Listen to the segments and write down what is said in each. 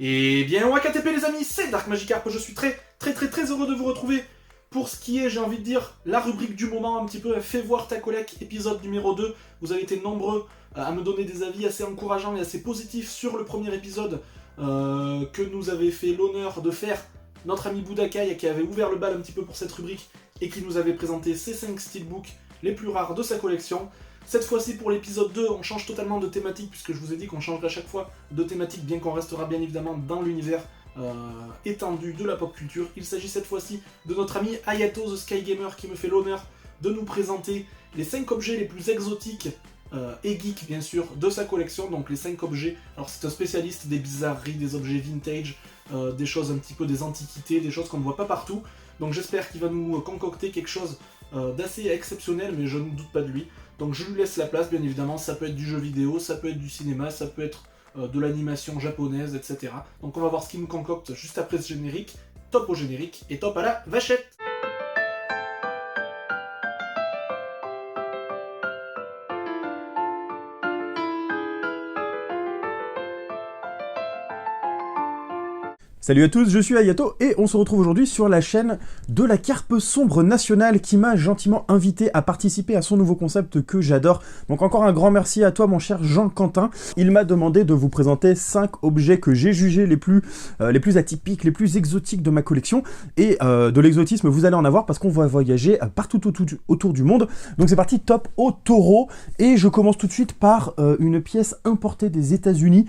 Et bien, WakaTP les amis, c'est Dark Magikarp, je suis très heureux de vous retrouver pour ce qui est, j'ai envie de dire, la rubrique du moment, un petit peu Fais voir ta collègue, épisode numéro 2. Vous avez été nombreux à me donner des avis assez encourageants et assez positifs sur le premier épisode que nous avait fait l'honneur de faire notre ami Budakai, qui avait ouvert le bal un petit peu pour cette rubrique et qui nous avait présenté ses 5 steelbooks les plus rares de sa collection. Cette fois-ci, pour l'épisode 2, on change totalement de thématique, puisque je vous ai dit qu'on changerait à chaque fois de thématique, bien qu'on restera bien évidemment dans l'univers étendu de la pop culture. Il s'agit cette fois-ci de notre ami Hayato the Sky Gamer, qui me fait l'honneur de nous présenter les 5 objets les plus exotiques et geeks, bien sûr, de sa collection. Donc les 5 objets, alors c'est un spécialiste des bizarreries, des objets vintage, des choses un petit peu des antiquités, des choses qu'on ne voit pas partout. Donc j'espère qu'il va nous concocter quelque chose d'assez exceptionnel, mais je ne doute pas de lui. Donc je lui laisse la place, bien évidemment. Ça peut être du jeu vidéo, ça peut être du cinéma, ça peut être de l'animation japonaise, etc. Donc on va voir ce qu'il nous concocte juste après ce générique. Top au générique et top à la vachette. Salut à tous, je suis Hayato et on se retrouve aujourd'hui sur la chaîne de la Carpe Sombre Nationale qui m'a gentiment invité à participer à son nouveau concept que j'adore. Donc encore un grand merci à toi mon cher Jean-Quentin. Il m'a demandé de vous présenter 5 objets que j'ai jugés les plus atypiques, les plus exotiques de ma collection. Et de l'exotisme vous allez en avoir parce qu'on va voyager partout autour du monde. Donc c'est parti, top au taureau. Et je commence tout de suite par une pièce importée des États-Unis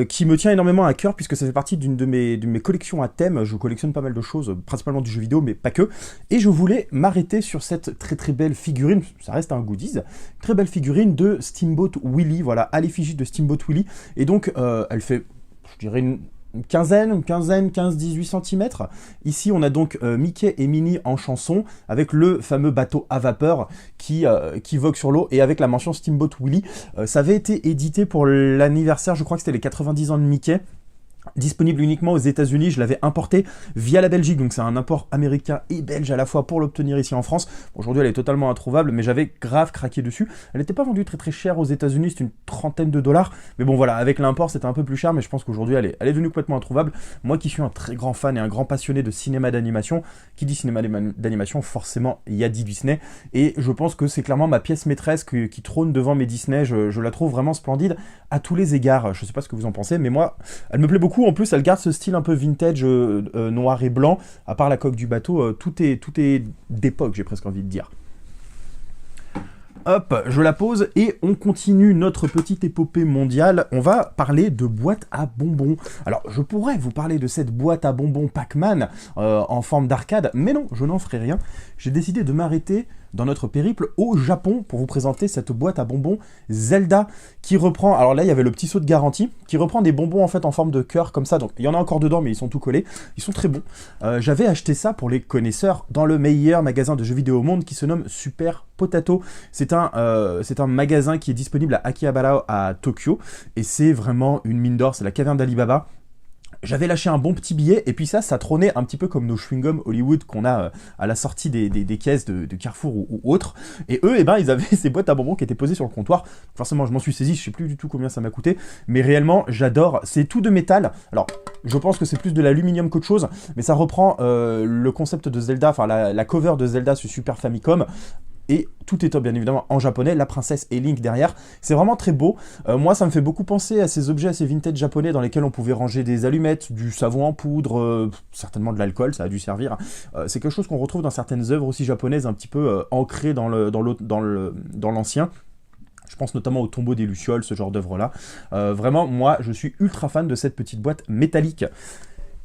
qui me tient énormément à cœur puisque ça fait partie d'une de mes collections à thème. Je collectionne pas mal de choses, principalement du jeu vidéo, mais pas que. Et je voulais m'arrêter sur cette très belle figurine, ça reste un goodies, très belle figurine de Steamboat Willie, voilà, à l'effigie de Steamboat Willie. Et donc, elle fait, je dirais, une 15-18 cm. Ici, on a donc Mickey et Minnie en chanson, avec le fameux bateau à vapeur qui vogue sur l'eau, et avec la mention Steamboat Willie. Ça avait été édité pour l'anniversaire, je crois que c'était les 90 ans de Mickey. Disponible uniquement aux États-Unis, je l'avais importé via la Belgique, donc c'est un import américain et belge à la fois pour l'obtenir ici en France. Bon, aujourd'hui elle est totalement introuvable, mais j'avais grave craqué dessus. Elle n'était pas vendue très cher aux États-Unis, c'est une trentaine de $. Mais bon voilà, avec l'import c'était un peu plus cher, mais je pense qu'aujourd'hui elle est devenue complètement introuvable. Moi qui suis un très grand fan et un grand passionné de cinéma d'animation, qui dit cinéma d'animation, forcément il y a dit Disney, et je pense que c'est clairement ma pièce maîtresse qui trône devant mes Disney. Je la trouve vraiment splendide à tous les égards. Je sais pas ce que vous en pensez, mais moi elle me plaît beaucoup. En plus, elle garde ce style un peu vintage, noir et blanc. À part la coque du bateau, tout est d'époque, j'ai presque envie de dire. Hop, je la pose et on continue notre petite épopée mondiale. On va parler de boîte à bonbons. Alors, je pourrais vous parler de cette boîte à bonbons Pac-Man en forme d'arcade, mais non, je n'en ferai rien. J'ai décidé de m'arrêter dans notre périple au Japon pour vous présenter cette boîte à bonbons Zelda qui reprend, alors là il y avait le petit saut de garantie, qui reprend des bonbons en fait en forme de cœur comme ça, donc il y en a encore dedans mais ils sont tout collés, ils sont très bons. J'avais acheté ça pour les connaisseurs dans le meilleur magasin de jeux vidéo au monde qui se nomme Super Potato. C'est un magasin qui est disponible à Akihabara à Tokyo et c'est vraiment une mine d'or, c'est la caverne d'Alibaba. J'avais lâché un bon petit billet, et puis ça trônait un petit peu comme nos chewing-gums Hollywood qu'on a à la sortie des caisses de Carrefour ou autres. Et eux, ils avaient ces boîtes à bonbons qui étaient posées sur le comptoir. Forcément, je m'en suis saisi, je sais plus du tout combien ça m'a coûté, mais réellement, j'adore. C'est tout de métal. Alors, je pense que c'est plus de l'aluminium qu'autre chose, mais ça reprend le concept de Zelda, enfin la cover de Zelda sur Super Famicom. Et tout est bien évidemment en japonais, la princesse et Link derrière. C'est vraiment très beau. Moi, ça me fait beaucoup penser à ces objets assez vintage japonais dans lesquels on pouvait ranger des allumettes, du savon en poudre, certainement de l'alcool, ça a dû servir. C'est quelque chose qu'on retrouve dans certaines œuvres aussi japonaises, un petit peu ancrées dans l'ancien. Je pense notamment au tombeau des Lucioles, ce genre d'œuvre-là. Vraiment, moi, je suis ultra fan de cette petite boîte métallique.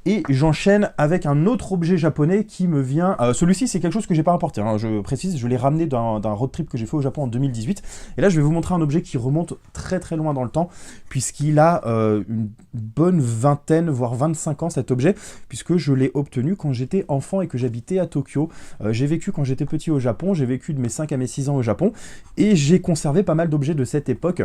Et j'enchaîne avec un autre objet japonais qui me vient... celui-ci, c'est quelque chose que j'ai pas importé, hein, je précise, je l'ai ramené d'un road trip que j'ai fait au Japon en 2018. Et là, je vais vous montrer un objet qui remonte très loin dans le temps, puisqu'il a une bonne vingtaine, voire 25 ans, cet objet, puisque je l'ai obtenu quand j'étais enfant et que j'habitais à Tokyo. J'ai vécu quand j'étais petit au Japon, j'ai vécu de mes 5 à mes 6 ans au Japon, et j'ai conservé pas mal d'objets de cette époque.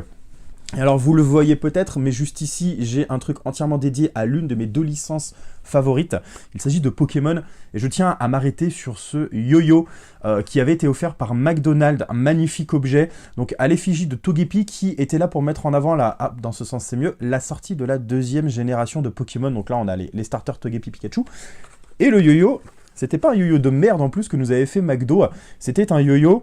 Et alors vous le voyez peut-être, mais juste ici, j'ai un truc entièrement dédié à l'une de mes 2 licences favorites. Il s'agit de Pokémon, et je tiens à m'arrêter sur ce yo-yo qui avait été offert par McDonald's, un magnifique objet, donc à l'effigie de Togepi, qui était là pour mettre en avant, dans ce sens c'est mieux, la sortie de la 2e génération de Pokémon. Donc là on a les starters Togepi Pikachu, et le yo-yo, c'était pas un yo-yo de merde en plus que nous avait fait McDo, c'était un yo-yo...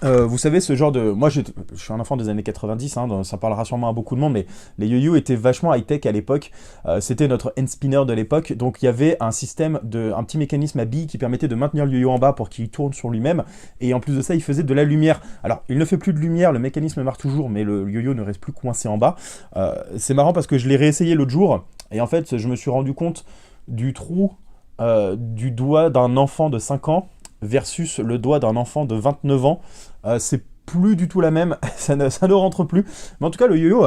vous savez, ce genre de... Moi, je suis un enfant des années 90, hein, ça parlera sûrement à beaucoup de monde, mais les yo-yo étaient vachement high-tech à l'époque. C'était notre hand spinner de l'époque, donc il y avait un petit mécanisme à billes qui permettait de maintenir le yo-yo en bas pour qu'il tourne sur lui-même, et en plus de ça, il faisait de la lumière. Alors, il ne fait plus de lumière, le mécanisme marche toujours, mais le yo-yo ne reste plus coincé en bas. C'est marrant parce que je l'ai réessayé l'autre jour, et en fait, je me suis rendu compte du trou du doigt d'un enfant de 5 ans, versus le doigt d'un enfant de 29 ans, c'est plus du tout la même, ça ne rentre plus. Mais en tout cas, le yo-yo,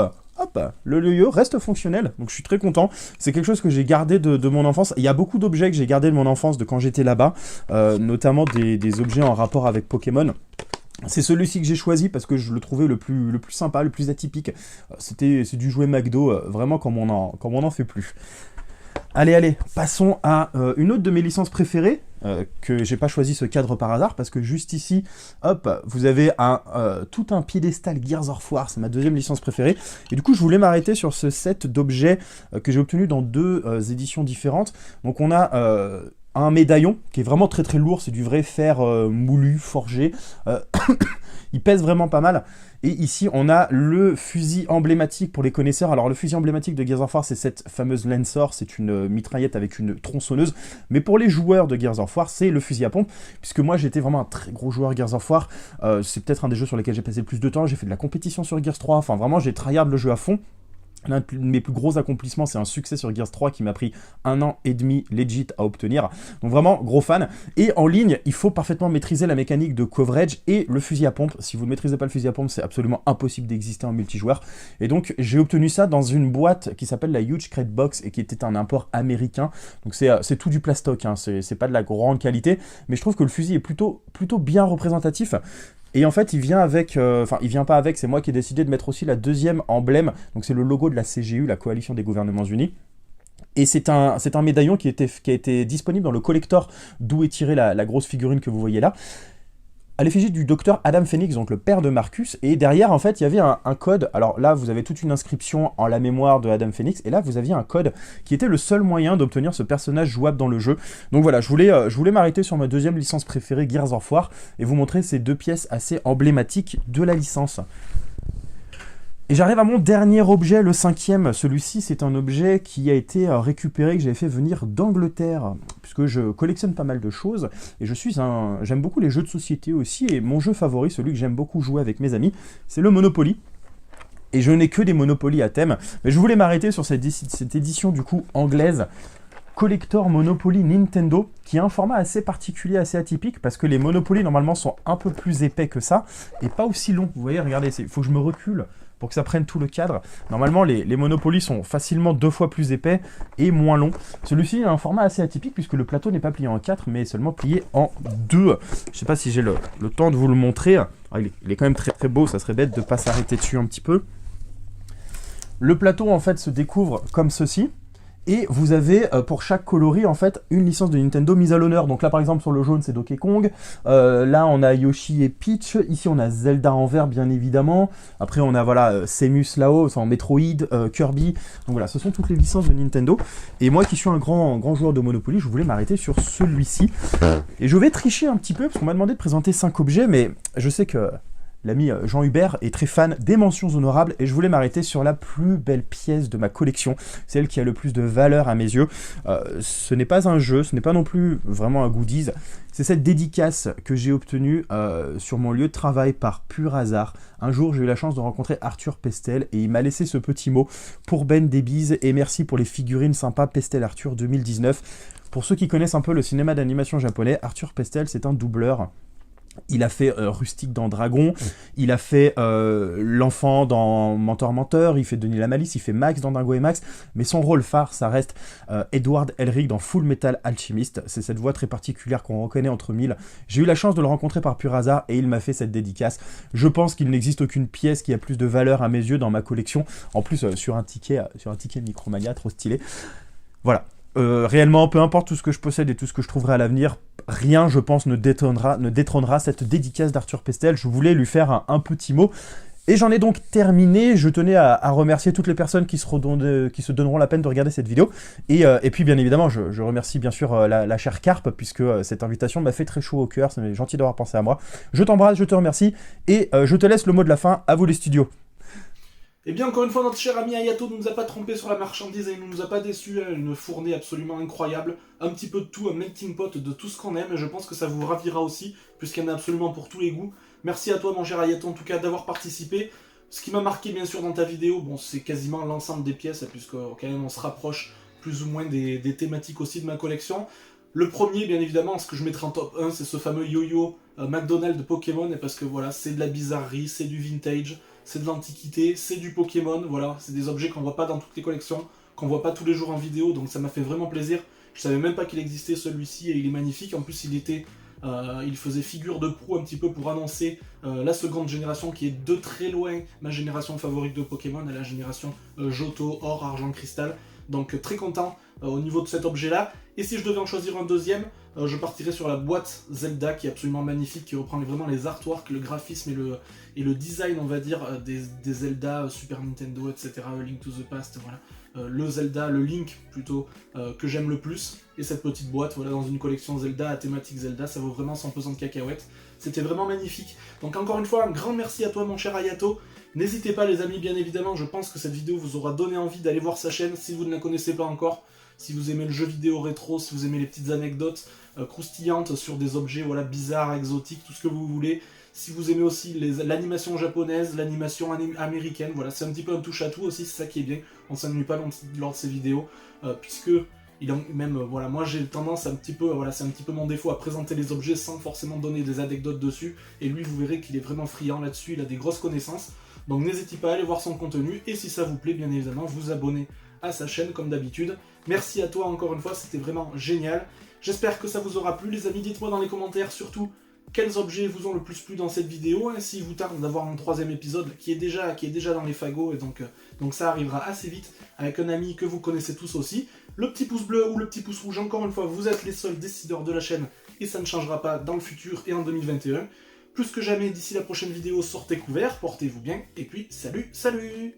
le yo-yo reste fonctionnel, donc je suis très content. C'est quelque chose que j'ai gardé de mon enfance. Il y a beaucoup d'objets que j'ai gardés de mon enfance, de quand j'étais là-bas, notamment des objets en rapport avec Pokémon. C'est celui-ci que j'ai choisi parce que je le trouvais le plus sympa, le plus atypique. C'est du jouet McDo, vraiment comme on en fait plus. Allez, passons à une autre de mes licences préférées, que j'ai pas choisi ce cadre par hasard, parce que juste ici, hop, vous avez tout un piédestal Gears of War, c'est ma 2e licence préférée, et du coup je voulais m'arrêter sur ce set d'objets que j'ai obtenu dans 2 éditions différentes. Donc on a un médaillon qui est vraiment très très lourd, c'est du vrai fer moulu, forgé, il pèse vraiment pas mal. Et ici, on a le fusil emblématique pour les connaisseurs. Alors, le fusil emblématique de Gears of War, c'est cette fameuse Lancer. C'est une mitraillette avec une tronçonneuse. Mais pour les joueurs de Gears of War, c'est le fusil à pompe. Puisque moi, j'étais vraiment un très gros joueur Gears of War. C'est peut-être un des jeux sur lesquels j'ai passé le plus de temps. J'ai fait de la compétition sur Gears 3. Enfin, vraiment, j'ai tryhard le jeu à fond. L'un de mes plus gros accomplissements, c'est un succès sur Gears 3 qui m'a pris 1 an et demi legit à obtenir. Donc vraiment, gros fan. Et en ligne, il faut parfaitement maîtriser la mécanique de coverage et le fusil à pompe. Si vous ne maîtrisez pas le fusil à pompe, c'est absolument impossible d'exister en multijoueur. Et donc, j'ai obtenu ça dans une boîte qui s'appelle la Huge Crate Box et qui était un import américain. Donc c'est tout du plastoc, hein. C'est pas de la grande qualité. Mais je trouve que le fusil est plutôt bien représentatif. Et en fait, il vient avec... il vient pas avec, c'est moi qui ai décidé de mettre aussi la 2e emblème. Donc c'est le logo de la CGU, la Coalition des Gouvernements Unis. Et c'est un médaillon qui a été disponible dans le collector, d'où est tirée la grosse figurine que vous voyez là, à l'effigie du docteur Adam Phoenix, donc le père de Marcus, et derrière, en fait, il y avait un code. Alors là, vous avez toute une inscription en la mémoire de Adam Phoenix, et là, vous aviez un code qui était le seul moyen d'obtenir ce personnage jouable dans le jeu. Donc voilà, je voulais m'arrêter sur ma 2e licence préférée, Gears of War, et vous montrer ces 2 pièces assez emblématiques de la licence. Et j'arrive à mon dernier objet, le 5e. Celui-ci, c'est un objet qui a été récupéré, que j'avais fait venir d'Angleterre, puisque je collectionne pas mal de choses, et j'aime beaucoup les jeux de société aussi, et mon jeu favori, celui que j'aime beaucoup jouer avec mes amis, c'est le Monopoly. Et je n'ai que des Monopoly à thème, mais je voulais m'arrêter sur cette édition du coup anglaise, Collector Monopoly Nintendo, qui a un format assez particulier, assez atypique, parce que les Monopoly normalement sont un peu plus épais que ça, et pas aussi longs. Vous voyez, regardez, il faut que je me recule pour que ça prenne tout le cadre. Normalement, les Monopoly sont facilement 2 fois plus épais et moins longs. Celui-ci a un format assez atypique, puisque le plateau n'est pas plié en 4, mais seulement plié en 2. Je ne sais pas si j'ai le temps de vous le montrer. Il est quand même très très beau, ça serait bête de ne pas s'arrêter dessus un petit peu. Le plateau, en fait, se découvre comme ceci. Et vous avez pour chaque coloris en fait une licence de Nintendo mise à l'honneur. Donc là par exemple sur le jaune c'est Donkey Kong, là on a Yoshi et Peach, ici on a Zelda en vert bien évidemment, après on a Samus là-haut, en Metroid, Kirby, donc voilà ce sont toutes les licences de Nintendo. Et moi qui suis un grand joueur de Monopoly, je voulais m'arrêter sur celui-ci. Et je vais tricher un petit peu parce qu'on m'a demandé de présenter 5 objets, mais je sais que l'ami Jean Hubert est très fan des mentions honorables et je voulais m'arrêter sur la plus belle pièce de ma collection, celle qui a le plus de valeur à mes yeux. Ce n'est pas un jeu, ce n'est pas non plus vraiment un goodies, c'est cette dédicace que j'ai obtenue sur mon lieu de travail par pur hasard. Un jour, j'ai eu la chance de rencontrer Arthur Pestel et il m'a laissé ce petit mot pour Ben des bises et merci pour les figurines sympas Pestel Arthur 2019. Pour ceux qui connaissent un peu le cinéma d'animation japonais, Arthur Pestel, c'est un doubleur Il a fait Rustique dans Dragon, il a fait l'enfant dans Mentor-Menteur, il fait Denis Lamalisse, il fait Max dans Dingo et Max, mais son rôle phare, ça reste Edward Elric dans Full Metal Alchemist. C'est cette voix très particulière qu'on reconnaît entre mille. J'ai eu la chance de le rencontrer par pur hasard et il m'a fait cette dédicace. Je pense qu'il n'existe aucune pièce qui a plus de valeur à mes yeux dans ma collection. En plus, sur un ticket Micromania, trop stylé. Voilà. Réellement, peu importe tout ce que je possède et tout ce que je trouverai à l'avenir, rien, je pense, ne détrônera cette dédicace d'Arthur Pestel. Je voulais lui faire un petit mot. Et j'en ai donc terminé. Je tenais à remercier toutes les personnes qui se donneront la peine de regarder cette vidéo. Et puis, bien évidemment, je remercie bien sûr la chère Carpe, puisque cette invitation m'a fait très chaud au cœur. C'est gentil d'avoir pensé à moi. Je t'embrasse, je te remercie. Et je te laisse le mot de la fin. À vous les studios. Et bien encore une fois, notre cher ami Ayato ne nous a pas trompé sur la marchandise et il ne nous a pas déçus, une fournée absolument incroyable, un petit peu de tout, un melting pot de tout ce qu'on aime, et je pense que ça vous ravira aussi, puisqu'il y en a absolument pour tous les goûts. Merci à toi mon cher Ayato en tout cas d'avoir participé. Ce qui m'a marqué bien sûr dans ta vidéo, bon c'est quasiment l'ensemble des pièces, puisque quand même on se rapproche plus ou moins des thématiques aussi de ma collection. Le premier, bien évidemment, ce que je mettrai en top 1, c'est ce fameux yo-yo McDonald's de Pokémon, et parce que voilà, c'est de la bizarrerie, c'est du vintage, c'est de l'antiquité, c'est du Pokémon, voilà, c'est des objets qu'on voit pas dans toutes les collections, qu'on voit pas tous les jours en vidéo, donc ça m'a fait vraiment plaisir. Je savais même pas qu'il existait celui-ci et il est magnifique, en plus il faisait figure de proue un petit peu pour annoncer la seconde génération qui est de très loin ma génération favorite de Pokémon, la génération Johto, Or, Argent, Cristal. Donc très content au niveau de cet objet-là. Et si je devais en choisir un deuxième, je partirais sur la boîte Zelda qui est absolument magnifique, qui reprend vraiment les artworks, le graphisme et le design, on va dire, des Zelda, Super Nintendo, etc., Link to the Past, voilà. Le Zelda, le Link plutôt, que j'aime le plus. Et cette petite boîte, voilà, dans une collection Zelda à thématique Zelda, ça vaut vraiment 100 pesant de cacahuètes. C'était vraiment magnifique. Donc encore une fois, un grand merci à toi mon cher Ayato. N'hésitez pas les amis, bien évidemment, je pense que cette vidéo vous aura donné envie d'aller voir sa chaîne si vous ne la connaissez pas encore. Si vous aimez le jeu vidéo rétro, si vous aimez les petites anecdotes croustillantes sur des objets voilà, bizarres, exotiques, tout ce que vous voulez. Si vous aimez aussi l'animation japonaise, l'animation américaine, voilà, c'est un petit peu un touche-à-tout aussi, c'est ça qui est bien. On s'ennuie pas lors de ces vidéos, puisque voilà, moi j'ai tendance un petit peu, voilà, c'est un petit peu mon défaut à présenter les objets sans forcément donner des anecdotes dessus. Et lui, vous verrez qu'il est vraiment friand là-dessus, il a des grosses connaissances. Donc n'hésitez pas à aller voir son contenu, et si ça vous plaît, bien évidemment, vous abonner à sa chaîne comme d'habitude. Merci à toi encore une fois, c'était vraiment génial. J'espère que ça vous aura plu les amis, dites-moi dans les commentaires surtout quels objets vous ont le plus plu dans cette vidéo, hein, s'il vous tarde d'avoir un troisième épisode qui est déjà dans les fagots, et donc ça arrivera assez vite avec un ami que vous connaissez tous aussi. Le petit pouce bleu ou le petit pouce rouge, encore une fois, vous êtes les seuls décideurs de la chaîne et ça ne changera pas dans le futur et en 2021. Plus que jamais, d'ici la prochaine vidéo, sortez couverts, portez-vous bien, et puis salut, salut!